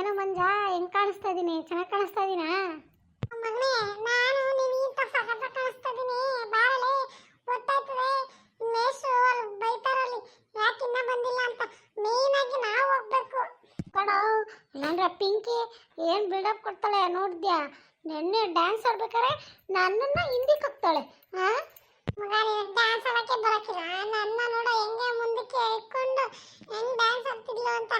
ಏನೋ ಮಂಜ ಹೆಂಗ್ ಕಾಣಿಸ್ತಾ ಇದೀನಿ? ಚೆನ್ನಾಗಿ ಕಾಣಿಸ್ತಾ ಇದೀನಾ? ಮಗನೇ, ನಾನು ನಿನಗಿಂತ ಸಖತ್ ಕಾಣಿಸ್ತಾ ಇದೀನಿ. ಬಾರಲೆ, ಗೊತ್ತಾಯ್ತದೆ. ಮೇಷು ಅಲ್ಲಿ ಬೈತಾರಲ್ಲಿ ಯಾಕೆ ಇನ್ನ ಬಂದಿಲ್ಲ ಅಂತ. ಮೇನ್ ಆಗಿ ನಾವು ಹೋಗ್ಬೇಕು ಕಣೋ. ಇಲ್ಲಾಂದ್ರೆ ಪಿಂಕಿ ಏನ್ ಬಿಲ್ಡಪ್ ಕೊಡ್ತಾಳೆ ನೋಡ್ದ್ಯಾ? ನೆನ್ನೆ ಡ್ಯಾನ್ಸ್ ಆಡ್ಬೇಕಾರೆ ನನ್ನನ್ನ ಹಿಂದಿಕ್ ಹಾಕ್ತಾಳೆ. ಹಾ ಮಗ, ನೀನು ಡ್ಯಾನ್ಸ್ ಆಡಕ್ಕೆ ಬರಕಿಲ್ಲ. ನನ್ನ ನೋಡ ಹೆಂಗೆ ಮುಂದಕ್ಕೆ ಇಟ್ಕೊಂಡು ಹೆಂಗ್ ಡ್ಯಾನ್ಸ್ ಆಡ್ತಿದ್ಲು ಅಂತ.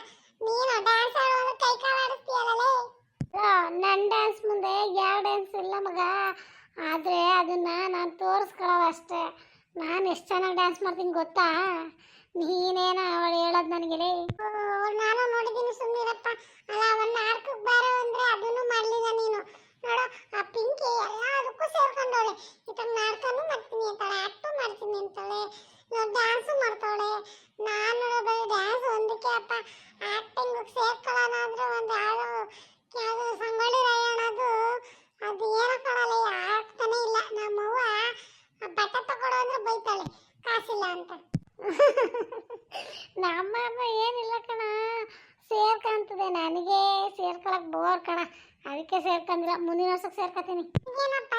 ನೀನು ಡ್ಯಾನ್ಸ್ ಆಡೋದು ಕೈ ಕಾಲು ಆಡಿಸ್ತೀಯಲ್ಲೇ. ನನ್ನ ಡ್ಯಾನ್ಸ್ ಮುಂದೆ ಯಾವ ಡ್ಯಾನ್ಸ್ ಇಲ್ಲ ಮಗ. ಆದ್ರೆ ಅದನ್ನ ನಾನು ತೋರಿಸ್ಕೊಳ್ಳೋದು ಅಷ್ಟೇ. ನಾನು ಎಷ್ಟು ಚೆನ್ನಾಗಿ ಡ್ಯಾನ್ಸ್ ಮಾಡ್ತೀನಿ ಗೊತ್ತಾ? ನೀನೇನ ಅವಳು ಹೇಳೋದು ನನಗೆ. ನಾನು ನೋಡಿದ್ದೀನಿ, ಸುಮ್ಮನಿರಪ್ಪ. ಅಲ್ಲ, ಅವನ್ನ ಆಡ್ಕಕ್ ಬಾರೋ ಅಂದ್ರೆ ಅದನ್ನು ಮಾಡ್ಲಿಲ್ಲ ನೀನು. ನೋಡು, ಆ ಪಿಂಕಿ ಎಲ್ಲದಕ್ಕೂ ಸೇರ್ಕೊಂಡವಳೆ. ಇತ್ತ ನಾಟಕನೂ ಮಾಡ್ತೀನಿ ಅಂತಾಳೆ, ಆಕ್ಟು ಮಾಡ್ತೀನಿ ಅಂತಾಳೆ, ಡ್ಯಾನ್ಸು ಮಾಡ್ತಾವಳೆ. ನಾನು ಬರೀ ಡ್ಯಾನ್ಸ್ ಒಂದಕ್ಕೆ ಅಪ್ಪ. ಆಕ್ಟಿಂಗ್ ಸೇರ್ಕೊಳ್ಳೋಣ ಅಂದ್ರೆ ಒಂದು ಯಾವುದು ಸಂಗೊಳ್ಳಿ ರಾಯಣ್ಣದು ಅದು ಏನೋ ಕಣಲೆ, ಆಗ್ತಾನೆ ಇಲ್ಲ. ನಮ್ಮವ್ವ ಬಟ್ಟೆ ತಗೊಳ್ಳೋ ಅಂದ್ರೆ ಬೈತಾಳೆ ಕಾಸಿಲ್ಲ ಅಂತ. ನಮ್ಮಮ್ಮ ಏನಿಲ್ಲ ಕಣ, ಸೇರ್ಕೊಂತದೆ. ನನಗೆ ಸೇರ್ಕೊಳಕ್ ಬೋರ್ ಕಣ, ಅದಕ್ಕೆ ಸೇರ್ಕೊಂಡಿಲ್ಲ. ಮುಂದಿನ ವರ್ಷಕ್ಕೆ ಸೇರ್ಕೊತೀನಿ. ಏನಪ್ಪ,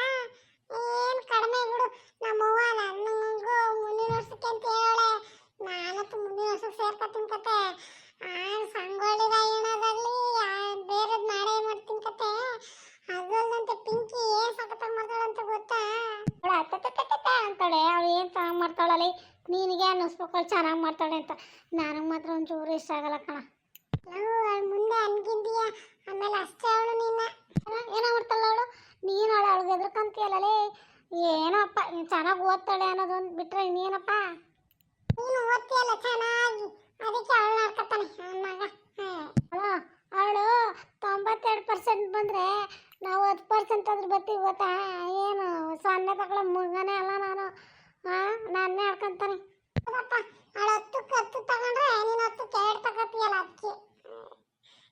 ಏನ್ ಕಡಿಮೆ ಬಿಡು. ನಮ್ಮವ್ವ ನನಗೂ ಮುಂದಿನ ವರ್ಷಕ್ಕೆ ಅಂತ ಹೇಳೋಳೆ. ನಾನಂತೂ ಮುಂದಿನ ವರ್ಷಕ್ಕೆ ಸೇರ್ಕೊತೀನಿ ಕತೆ. ಸಂಗೊಳ್ಳಿ ರಾಯಣ್ಣದಲ್ಲಿ ಬೇರೆದ್ ಮಾಡೇ ಮಾಡ್ತೀನಿ ಕತೆ. ಅದಲ್ಲಂತೆ ಪಿಂಕಿ ಏನ್ ಸಖತ್ತಾಗಿ ಮಾಡ್ತಾಳೆ ಅಂತ ಗೊತ್ತಾ? ಅಂತಾಳೆ. ಅವಳು ಏನ್ ಚೆನ್ನಾಗಿ ಮಾಡ್ತಾಳಲ್ಲಿ, ನಿನಗೆ ಅನ್ನಿಸ್ಬೇಕು ಚೆನ್ನಾಗಿ ಮಾಡ್ತಾಳೆ ಅಂತ. ನನಗೆ ಮಾತ್ರ ಒಂಚೂರು ಇಷ್ಟ ಆಗಲ್ಲ ಕಣ. ಮುಂದೆ ಅನ್ಗಿಂದೀಯ, ಆಮೇಲೆ ಅಷ್ಟೇ ಅವಳು ನಿನ್ನ ಏನೋ ಮಾಡ್ತಾಳೆ ಅವಳು. ನೀನು ಅವಳಿಗೆ ಎದ್ರಕಂತೀಯಲ್ಲೇ. ಏನಪ್ಪ, ಚೆನ್ನಾಗಿ ಓದ್ತಾಳೆ ಅನ್ನೋದೊಂದು ಬಿಟ್ರೆ ಇನ್ನೇನಪ್ಪ. ನೀನು ಓದ್ತೀಯಲ್ಲ ಚೆನ್ನಾಗಿ, ಅದಕ್ಕೆ ಅವಳು ನೋಡ್ಕೊತಾನೆ ನನ್ನ ಮಗ. ಅವಳು 92% ಬಂದ್ರೆ ನಾವು 10% ಆದ್ರೂ ಬರ್ತೀವಿ ಗೊತ್ತಾ? ಏನು ಸೊನ್ನೆ ತಗೊಳ್ಳೋ ಮಗನೇ ಅಲ್ಲ ನಾನು. ನಾನೇ ಆಡ್ಕೊಂತಾನೆ. ಹೌದಪ್ಪ, ಅವಳು 10 ತಗೊಂಡ್ರೆ ನೀನು 2 ತಗೋತೀಯಲ್ಲ, ಅದಕ್ಕೆ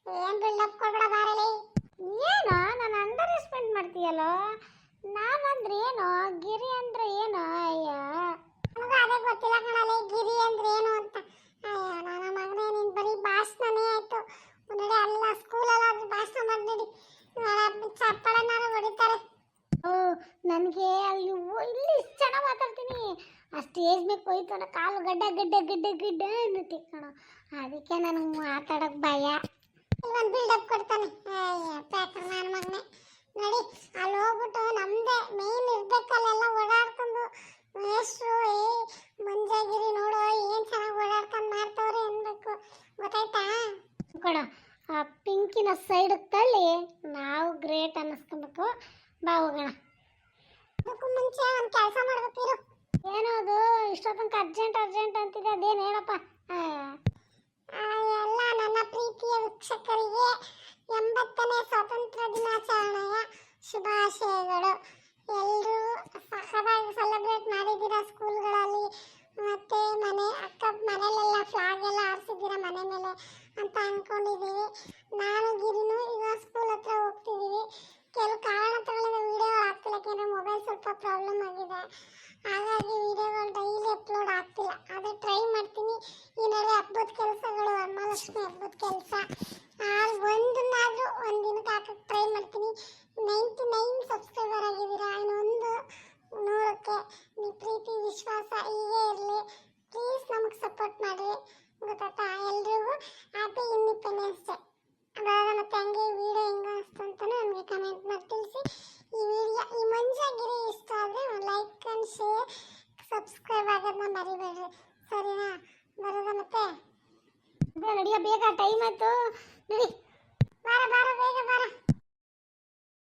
ಏನ್ ಬಿಲ್ಡಪ್ ಕೊಡ್ಬೇಡ ಬಾರಲಿ. ಏನೋ ನಾನು ಅಂಡರ್ ಎಸ್ಟಿಮೇಟ್ ಮಾಡ್ತೀಯಲ್ಲೋ. ನಾನಂದ್ರೆ ಏನು, ಗಿರಿ ಅಂದ್ರೆ ಏನು? ಅಯ್ಯೋ, ನನಗೂ ಅದೇ ಗೊತ್ತಿಲ್ಲ ಕಣಲೆ, ಗಿರಿ ಅಂದ್ರೆ ಏನು ಅಂತ. ಅಯ್ಯೋ ನನ್ನ ಮಗನೇ, ನೀನ್ ಬರೀ ಭಾಷಣನೇ ಆಯ್ತು. ನೋಡಿ, ಅಲ್ಲ ಸ್ಕೂಲಲ್ಲಾದ್ರೂ ಭಾಷಣ ಮಾಡಿ ಚಪ್ಪಳನ್ನಾರು ಹೊಡಿತಾರೆ. ನನಗೆ ಅಲ್ಲಿ ಇಲ್ಲಿ ಚೆನ್ನಾಗಿ ಮಾತಾಡ್ತೀನಿ. ಆ ಸ್ಟೇಜ್ ಮೇಲೆ ಹೋಯ್ತು ಅನ್ನೋ ಕಾಲು ಗಡ್ಡ ಗಡ್ಡ ಗಡ್ಡ ಗಡ್ಡ ಅನ್ನುತ್ತೆ ಕಣ. ಅದಕ್ಕೆ ನನಗೆ ಮಾತಾಡೋಕೆ ಭಯ. ಇವನ್ ಬಿಲ್ಡಪ್ ಕೊಡ್ತಾನೆ. ಅಯ್ಯ ಪ್ಯಾಕರ್ ನನ್ನ ಮಗನೇ. ನೋಡಿ, ಅಲ್ಲಿ ಹೋಗ್ಬಿಟ್ಟು ನಮ್ದೇ ಮೇನ್ ಇರ್ಬೇಕಲ್ಲೆಲ್ಲ ಓಡಾಡ್ಕೊಂಡು ಮೇಷ್ಟ್ರು ಮಂಜಾಗಿರಿ ನೋಡು ಏನ್ ಚೆನ್ನಾಗಿ ಓಡಾಡ್ಕೊಂಡು ಮಾಡ್ತವ್ರೆ ಅನ್ಬೇಕು. ಗೊತ್ತಾಯ್ತಾ? ಕಣ, ಆ ಪಿಂಕಿನ ಸೈಡ್ ತಳ್ಳಿ ನಾವು ಗ್ರೇಟ್ ಅನ್ನಿಸ್ಕೊಬೇಕು. ಬಾ ಹೋಗೋಣ. ಅದಕ್ಕೂ ಮುಂಚೆ ಒಂದು ಕೆಲಸ ಮಾಡ್ಬೇಕಿರು. ಏನದು ಇಷ್ಟೋ ತನಕ ಅರ್ಜೆಂಟ್ ಅಂತಿದೆ? ಅದೇನು ಹೇಳಪ್ಪ. ಎಲ್ಲ ನನ್ನ ಪ್ರೀತಿಯ ವೀಕ್ಷಕರಿಗೆ 80ನೇ ಸ್ವಾತಂತ್ರ್ಯ ದಿನಾಚರಣೆಯ ಶುಭಾಶಯಗಳು. ಎಲ್ಲರೂ ಸಖತ್ತಾಗಿ ಸೆಲೆಬ್ರೇಟ್ ಮಾಡಿದ್ದೀರಾ ಸ್ಕೂಲ್ಗಳಲ್ಲಿ, ಮತ್ತೆ ಮನೆಯಲ್ಲೆಲ್ಲ ಫ್ಲಾಗ್ ಎಲ್ಲ ಹಾರಿಸಿದ್ದೀರಾ ಮನೆ ಮೇಲೆ ಅಂತ ಅನ್ಕೊಂಡಿದ್ದೀವಿ. ನಾನು ಗಿರಿನು ಈಗ ಸ್ಕೂಲ್ ಹತ್ರ ಹೋಗ್ತಿದ್ದೀವಿ. ಕೆಲವು ಕಾರಣಗಳಿಂದ ವಿಡಿಯೋಗಳು ಆಗ್ತಿಲ್ಲ, ಯಾಕೆಂದರೆ ಮೊಬೈಲ್ ಸ್ವಲ್ಪ ಪ್ರಾಬ್ಲಮ್ ಆಗಿದೆ. ಹಾಗಾಗಿ ವಿಡಿಯೋಗಳು ಡೈಲಿ ಅಪ್ಲೋಡ್ ಆಗ್ತಿಲ್ಲ. ಆದರೆ ಟ್ರೈ ಮಾಡ್ತೀನಿ. ಈ ನಡುವೆ ಹಬ್ಬದ ಕೆಲಸಗಳು, ವರಮಹಾಲಕ್ಷ್ಮಿ ಹಬ್ಬದ ಕೆಲಸ, ಒಂದನ್ನಾದರೂ ಒಂದು ದಿನಕ್ಕೆ ಹಾಕಕ್ಕೆ ಟ್ರೈ ಮಾಡ್ತೀನಿ. 99 ಸಬ್ಸ್ಕ್ರೈಬರ್ ಆಗಿದ್ದೀರಾ. ಇನ್ನೊಂದು 100ಕ್ಕೆ ನಿಮ್ಮ ಪ್ರೀತಿ ವಿಶ್ವಾಸ ಹೀಗೆ ಇರಲಿ. ಪ್ಲೀಸ್ ನಮಗೆ ಸಪೋರ್ಟ್ ಮಾಡಿರಿ. ಗೊತ್ತಾಯ್ತಾ? ಎಲ್ರಿಗೂ ಹ್ಯಾಪಿ ಇಂಡಿಪೆಂಡೆನ್ಸ್ ಡೇ. ಅದಾದ ಮತ್ತೆ ಹಂಗೆ ಈ ವಿಡಿಯೋ ಹೆಂಗೆ ಅನಿಸ್ತು ಅಂತ ನನಗೆ ಕಮೆಂಟ್ ಮಾಡಿ ತಿಳಿಸಿ. ಈ ಮಂಜಾಗಿರಿ ಇಷ್ಟ ಆದರೆ ಲೈಕ್ ಆ್ಯಂಡ್ ಶೇರ್, ಸಬ್ಸ್ಕ್ರೈಬ್ ಆಗೋದನ್ನ ಮರಿಬೇಡ್ರಿ. ಸರಿನಾ? ಬರೋದ ಮತ್ತೆ? ನಡಿಯ, ಬೇಗ ಟೈಮ್ ಆಯ್ತು. ನಡಿ.